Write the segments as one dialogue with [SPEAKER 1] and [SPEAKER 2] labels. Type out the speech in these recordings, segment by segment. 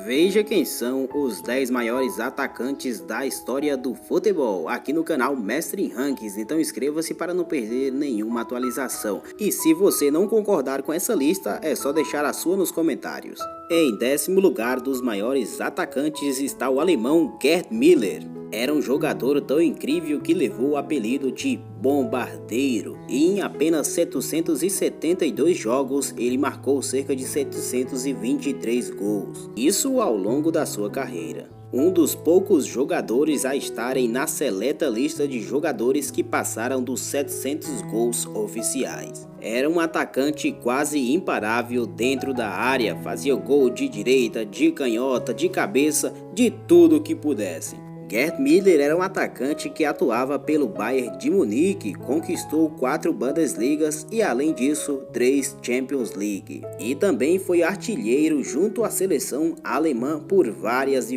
[SPEAKER 1] Veja quem são os 10 maiores atacantes da história do futebol, aqui no canal Mestre em Rankings, então inscreva-se para não perder nenhuma atualização. E se você não concordar com essa lista, é só deixar a sua nos comentários. Em 10º lugar dos maiores atacantes está o alemão Gerd Müller. Era um jogador tão incrível que levou o apelido de Bombardeiro, e em apenas 772 jogos ele marcou cerca de 723 gols, isso ao longo da sua carreira. Um dos poucos jogadores a estarem na seleta lista de jogadores que passaram dos 700 gols oficiais. Era um atacante quase imparável dentro da área, fazia gol de direita, de canhota, de cabeça, de tudo que pudesse. Gerd Müller era um atacante que atuava pelo Bayern de Munique, conquistou 4 Bundesligas e além disso 3 Champions League. E também foi artilheiro junto à seleção alemã por várias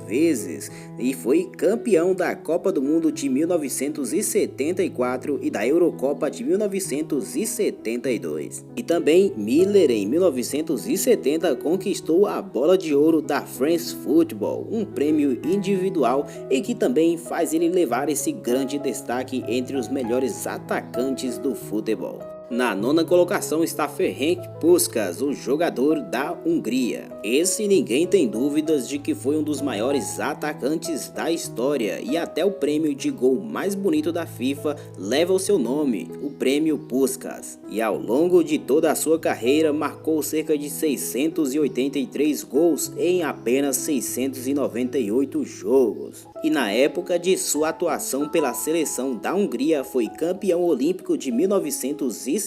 [SPEAKER 1] vezes e foi campeão da Copa do Mundo de 1974 e da Eurocopa de 1972. E também Müller em 1970 conquistou a Bola de Ouro da France Football, um prêmio individual e que também faz ele levar esse grande destaque entre os melhores atacantes do futebol. Na 9ª colocação está Ferenc Puskás, o jogador da Hungria. Esse ninguém tem dúvidas de que foi um dos maiores atacantes da história e até o prêmio de gol mais bonito da FIFA leva o seu nome, o prêmio Puskás. E ao longo de toda a sua carreira marcou cerca de 683 gols em apenas 698 jogos. E na época de sua atuação pela seleção da Hungria foi campeão olímpico de 1952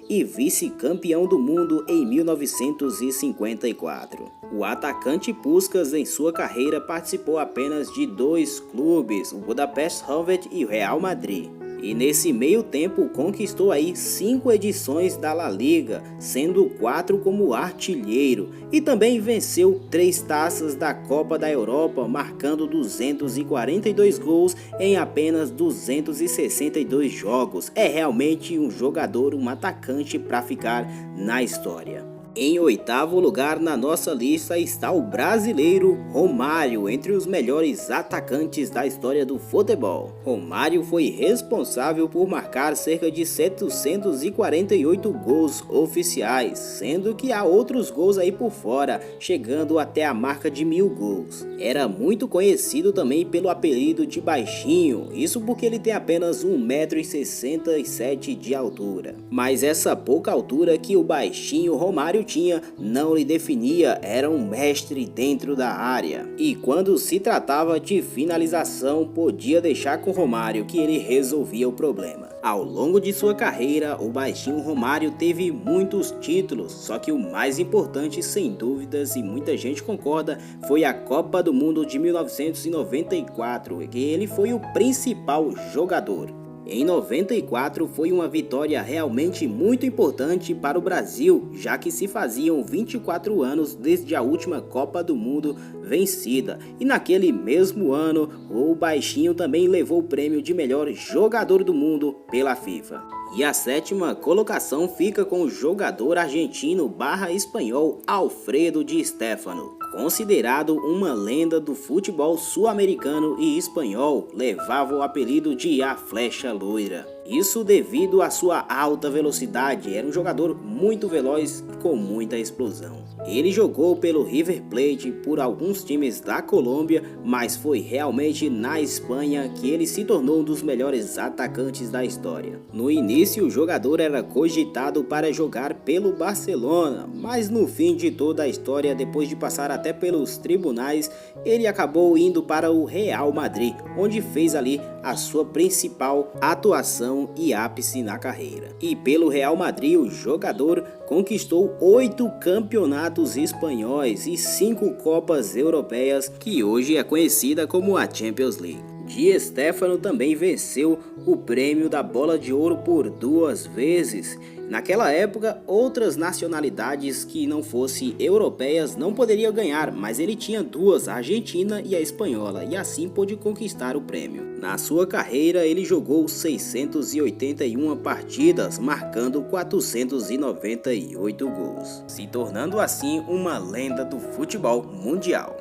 [SPEAKER 1] e vice-campeão do mundo em 1954. O atacante Puskás em sua carreira participou apenas de 2 clubes, o Budapest Honvéd e o Real Madrid. E nesse meio tempo conquistou aí 5 edições da La Liga, sendo 4 como artilheiro, e também venceu 3 taças da Copa da Europa, marcando 242 gols em apenas 262 jogos. É realmente um jogador, um atacante para ficar na história. Em 8º lugar na nossa lista está o brasileiro Romário, entre os melhores atacantes da história do futebol. Romário foi responsável por marcar cerca de 748 gols oficiais, sendo que há outros gols aí por fora, chegando até a marca de 1000 gols. Era muito conhecido também pelo apelido de baixinho, isso porque ele tem apenas 1,67 m de altura. Mas essa pouca altura que o baixinho Romário tinha não lhe definia, era um mestre dentro da área. E quando se tratava de finalização, podia deixar com Romário que ele resolvia o problema. Ao longo de sua carreira, o baixinho Romário teve muitos títulos, só que o mais importante, sem dúvidas, e muita gente concorda, foi a Copa do Mundo de 1994, que ele foi o principal jogador. Em 94 foi uma vitória realmente muito importante para o Brasil, já que se faziam 24 anos desde a última Copa do Mundo vencida. E naquele mesmo ano, o baixinho também levou o prêmio de melhor jogador do mundo pela FIFA. E a 7ª colocação fica com o jogador argentino/espanhol Alfredo Di Stéfano. Considerado uma lenda do futebol sul-americano e espanhol, levava o apelido de A Flecha Loira. Isso devido à sua alta velocidade, era um jogador muito veloz e com muita explosão. Ele jogou pelo River Plate, por alguns times da Colômbia, mas foi realmente na Espanha que ele se tornou um dos melhores atacantes da história. No início o jogador era cogitado para jogar pelo Barcelona, mas no fim de toda a história, depois de passar até pelos tribunais, ele acabou indo para o Real Madrid, onde fez ali a sua principal atuação e ápice na carreira. E pelo Real Madrid o jogador conquistou 8 campeonatos espanhóis e 5 Copas Europeias, que hoje é conhecida como a Champions League. Di Stéfano também venceu o prêmio da Bola de Ouro por 2 vezes. Naquela época, outras nacionalidades que não fossem europeias não poderiam ganhar, mas ele tinha duas, a argentina e a espanhola, e assim pôde conquistar o prêmio. Na sua carreira, ele jogou 681 partidas, marcando 498 gols, se tornando assim uma lenda do futebol mundial.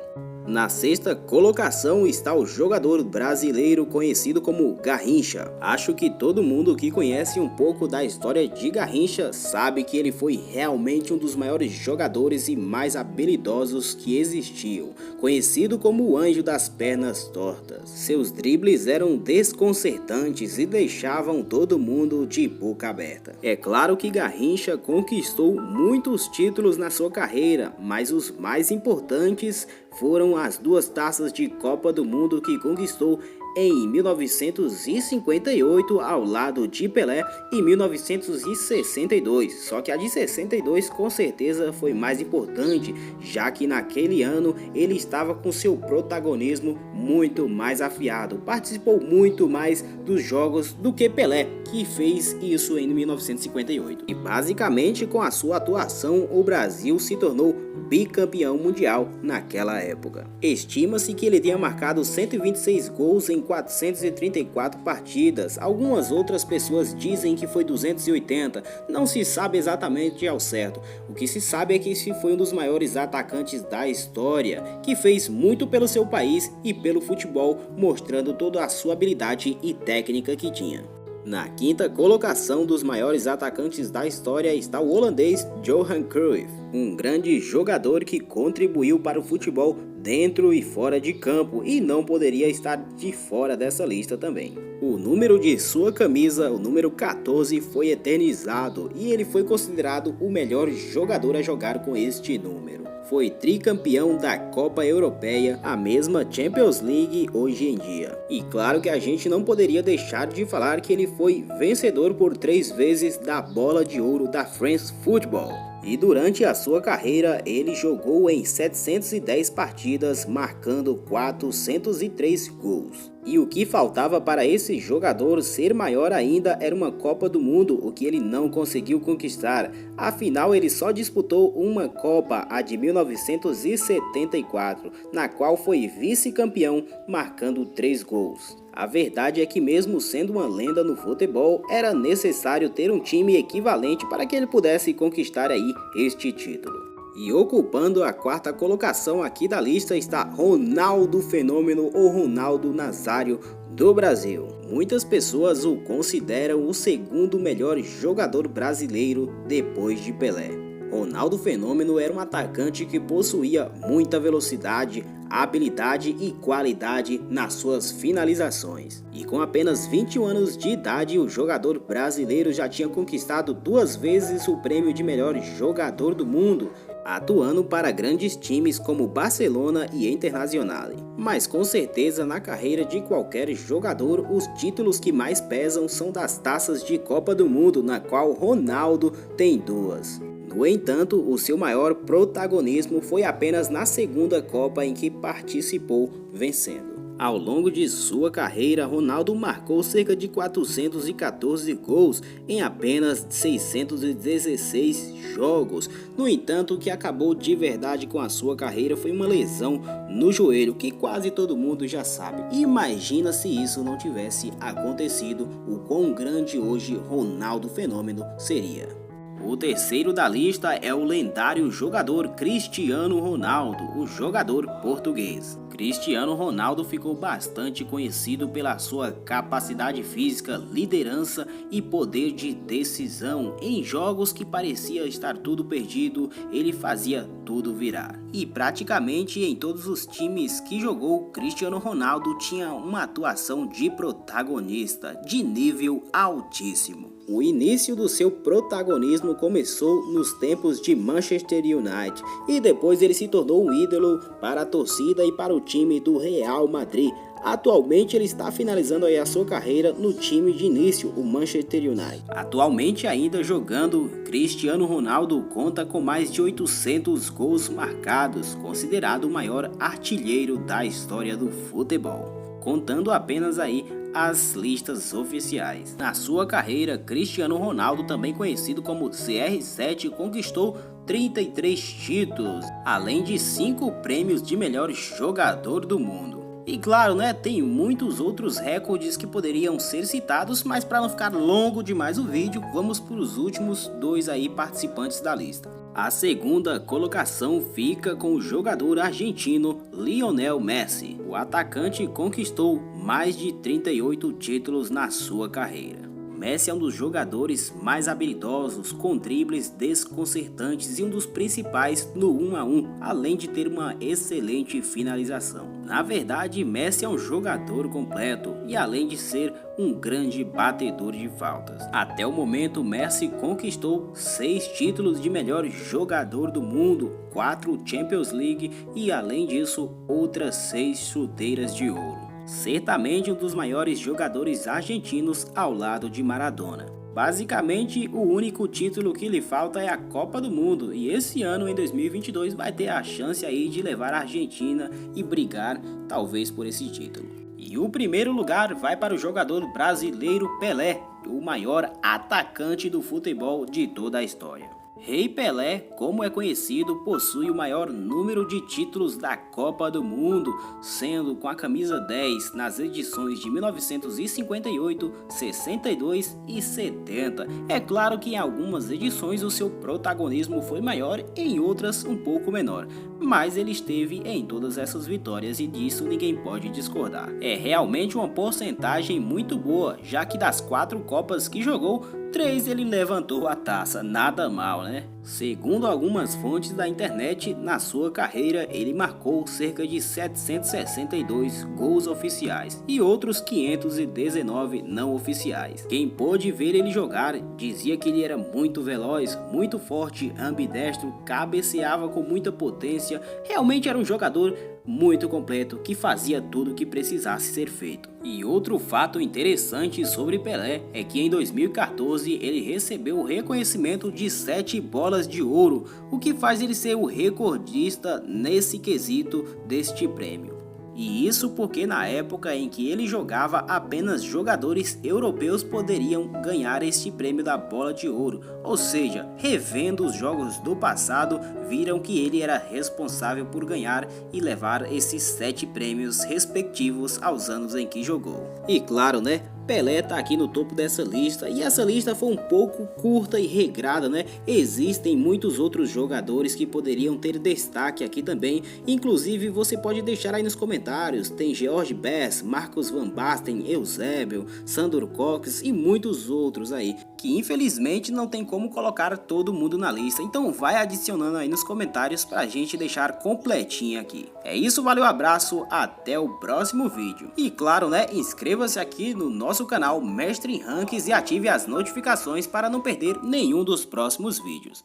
[SPEAKER 1] Na sexta colocação está o jogador brasileiro conhecido como Garrincha. Acho que todo mundo que conhece um pouco da história de Garrincha sabe que ele foi realmente um dos maiores jogadores e mais habilidosos que existiu, conhecido como o anjo das pernas tortas. Seus dribles eram desconcertantes e deixavam todo mundo de boca aberta. É claro que Garrincha conquistou muitos títulos na sua carreira, mas os mais importantes foram as 2 taças de Copa do Mundo que conquistou em 1958 ao lado de Pelé e 1962, só que a de 62 com certeza foi mais importante, já que naquele ano ele estava com seu protagonismo muito mais afiado, participou muito mais dos jogos do que Pelé, que fez isso em 1958. E basicamente com a sua atuação o Brasil se tornou bicampeão mundial naquela época. Estima-se que ele tenha marcado 126 gols em 434 partidas, algumas outras pessoas dizem que foi 280, não se sabe exatamente ao certo. O que se sabe é que esse foi um dos maiores atacantes da história, que fez muito pelo seu país e pelo futebol, mostrando toda a sua habilidade e técnica que tinha. Na quinta colocação dos maiores atacantes da história está o holandês Johan Cruyff, um grande jogador que contribuiu para o futebol dentro e fora de campo e não poderia estar de fora dessa lista também. O número de sua camisa, o número 14, foi eternizado e ele foi considerado o melhor jogador a jogar com este número. Foi tricampeão da Copa Europeia, a mesma Champions League hoje em dia. E claro que a gente não poderia deixar de falar que ele foi vencedor por 3 vezes da Bola de Ouro da France Football. E durante a sua carreira ele jogou em 710 partidas, marcando 403 gols. E o que faltava para esse jogador ser maior ainda era uma Copa do Mundo, o que ele não conseguiu conquistar. Afinal, ele só disputou uma Copa, a de 1974, na qual foi vice-campeão, marcando 3 gols. A verdade é que mesmo sendo uma lenda no futebol, era necessário ter um time equivalente para que ele pudesse conquistar aí este título. E ocupando a 4ª colocação aqui da lista está Ronaldo Fenômeno ou Ronaldo Nazário do Brasil. Muitas pessoas o consideram o 2º melhor jogador brasileiro depois de Pelé. Ronaldo Fenômeno era um atacante que possuía muita velocidade, habilidade e qualidade nas suas finalizações. E com apenas 21 anos de idade, o jogador brasileiro já tinha conquistado 2 vezes o prêmio de melhor jogador do mundo, atuando para grandes times como Barcelona e Internazionale. Mas com certeza na carreira de qualquer jogador, os títulos que mais pesam são das taças de Copa do Mundo, na qual Ronaldo tem 2. No entanto, o seu maior protagonismo foi apenas na 2ª Copa em que participou, vencendo. Ao longo de sua carreira, Ronaldo marcou cerca de 414 gols em apenas 616 jogos. No entanto, o que acabou de verdade com a sua carreira foi uma lesão no joelho, que quase todo mundo já sabe. Imagina se isso não tivesse acontecido, o quão grande hoje Ronaldo Fenômeno seria. O terceiro da lista é o lendário jogador Cristiano Ronaldo, o jogador português. Cristiano Ronaldo ficou bastante conhecido pela sua capacidade física, liderança e poder de decisão. Em jogos que parecia estar tudo perdido, ele fazia tudo virar. E praticamente em todos os times que jogou, Cristiano Ronaldo tinha uma atuação de protagonista de nível altíssimo. O início do seu protagonismo começou nos tempos de Manchester United e depois ele se tornou um ídolo para a torcida e para o time do Real Madrid. Atualmente ele está finalizando aí a sua carreira no time de início, o Manchester United. Atualmente ainda jogando, Cristiano Ronaldo conta com mais de 800 gols marcados, considerado o maior artilheiro da história do futebol. contando apenas aí as listas oficiais. Na sua carreira, Cristiano Ronaldo, também conhecido como CR7, conquistou 33 títulos, além de 5 prêmios de melhor jogador do mundo. E claro, né, tem muitos outros recordes que poderiam ser citados, mas para não ficar longo demais o vídeo, vamos para os últimos 2 aí participantes da lista. A segunda colocação fica com o jogador argentino Lionel Messi. O atacante conquistou mais de 38 títulos na sua carreira. Messi é um dos jogadores mais habilidosos, com dribles desconcertantes e um dos principais no 1 a 1, além de ter uma excelente finalização. Na verdade, Messi é um jogador completo e além de ser um grande batedor de faltas. Até o momento, Messi conquistou 6 títulos de melhor jogador do mundo, 4 Champions League e além disso outras 6 chuteiras de ouro. Certamente um dos maiores jogadores argentinos ao lado de Maradona. Basicamente, o único título que lhe falta é a Copa do Mundo e esse ano, em 2022, vai ter a chance aí de levar a Argentina e brigar talvez por esse título. E o primeiro lugar vai para o jogador brasileiro Pelé, o maior atacante do futebol de toda a história. Rei Pelé, como é conhecido, possui o maior número de títulos da Copa do Mundo, sendo com a camisa 10 nas edições de 1958, 62 e 70. É claro que em algumas edições o seu protagonismo foi maior e em outras um pouco menor, mas ele esteve em todas essas vitórias e disso ninguém pode discordar. É realmente uma porcentagem muito boa, já que das 4 Copas que jogou, 3 ele levantou a taça, nada mal, né? Segundo algumas fontes da internet, na sua carreira ele marcou cerca de 762 gols oficiais e outros 519 não oficiais. Quem pôde ver ele jogar dizia que ele era muito veloz, muito forte, ambidestro, cabeceava com muita potência, realmente era um jogador muito completo que fazia tudo o que precisasse ser feito. E outro fato interessante sobre Pelé é que em 2014 ele recebeu o reconhecimento de 7 bolas de ouro, o que faz ele ser o recordista nesse quesito deste prêmio. E isso porque na época em que ele jogava, apenas jogadores europeus poderiam ganhar este prêmio da bola de ouro, ou seja, revendo os jogos do passado, viram que ele era responsável por ganhar e levar esses 7 prêmios respectivos aos anos em que jogou. E claro, né? Pelé tá aqui no topo dessa lista e essa lista foi um pouco curta e regrada, né? Existem muitos outros jogadores que poderiam ter destaque aqui também, inclusive você pode deixar aí nos comentários, tem George Best, Marcos Van Basten, Eusébio, Sandro Cox e muitos outros aí, que infelizmente não tem como colocar todo mundo na lista, então vai adicionando aí nos comentários pra gente deixar completinho aqui. É isso, valeu, abraço, até o próximo vídeo. E claro, né, inscreva-se aqui no nosso canal Mestre em Ranks e ative as notificações para não perder nenhum dos próximos vídeos.